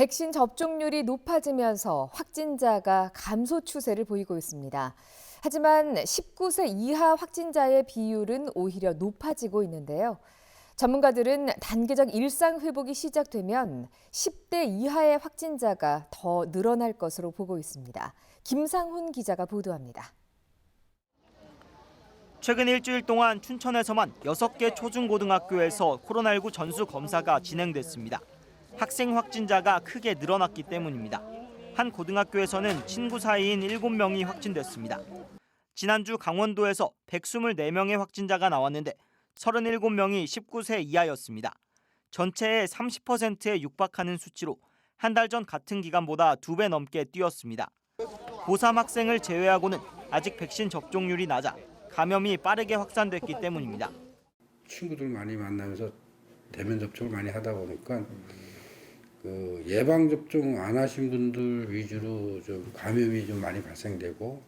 백신 접종률이 높아지면서 확진자가 감소 추세를 보이고 있습니다. 하지만 19세 이하 확진자의 비율은 오히려 높아지고 있는데요. 전문가들은 단계적 일상 회복이 시작되면 10대 이하의 확진자가 더 늘어날 것으로 보고 있습니다. 김상훈 기자가 보도합니다. 최근 일주일 동안 춘천에서만 6개 초중고등학교에서 코로나19 전수 검사가 진행됐습니다. 학생 확진자가 크게 늘어났기 때문입니다. 한 고등학교에서는 친구 사이인 7명이 확진됐습니다. 지난주 강원도에서 124명의 확진자가 나왔는데 37명이 19세 이하였습니다. 전체의 30%에 육박하는 수치로 한 달 전 같은 기간보다 2배 넘게 뛰었습니다. 고3 학생을 제외하고는 아직 백신 접종률이 낮아 감염이 빠르게 확산됐기 때문입니다. 친구들 많이 만나면서 대면 접촉을 많이 하다 보니까 예방 접종 안 하신 분들 위주로 좀 감염이 좀 많이 발생되고,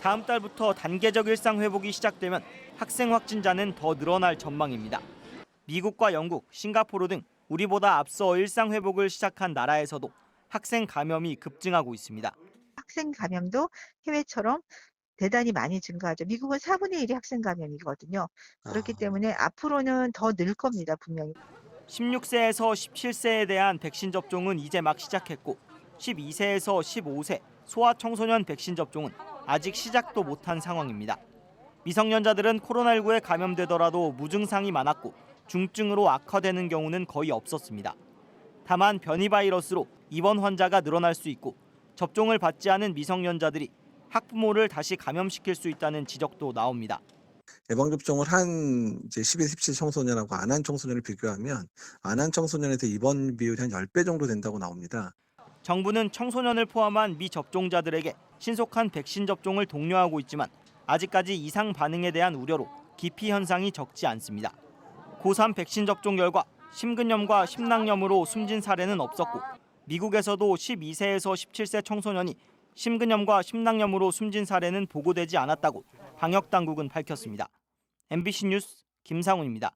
다음 달부터 단계적 일상 회복이 시작되면 학생 확진자는 더 늘어날 전망입니다. 미국과 영국, 싱가포르 등 우리보다 앞서 일상 회복을 시작한 나라에서도 학생 감염이 급증하고 있습니다. 학생 감염도 해외처럼 대단히 많이 증가하죠. 미국은 4분의 1이 학생 감염이거든요. 그렇기 때문에 앞으로는 더 늘 겁니다, 분명히. 16세에서 17세에 대한 백신 접종은 이제 막 시작했고 12세에서 15세 소아청소년 백신 접종은 아직 시작도 못한 상황입니다. 미성년자들은 코로나19에 감염되더라도 무증상이 많았고 중증으로 악화되는 경우는 거의 없었습니다. 다만 변이 바이러스로 입원 환자가 늘어날 수 있고 접종을 받지 않은 미성년자들이 학부모를 다시 감염시킬 수 있다는 지적도 나옵니다. 예방접종을 한 12, 17 청소년하고 안 한 청소년을 비교하면 안 한 청소년에서 입원 비율이 한 10배 정도 된다고 나옵니다. 정부는 청소년을 포함한 미접종자들에게 신속한 백신 접종을 독려하고 있지만 아직까지 이상 반응에 대한 우려로 기피 현상이 적지 않습니다. 고3 백신 접종 결과 심근염과 심낭염으로 숨진 사례는 없었고 미국에서도 12세에서 17세 청소년이 심근염과 심낭염으로 숨진 사례는 보고되지 않았다고 방역당국은 밝혔습니다. MBC 뉴스 김상훈입니다.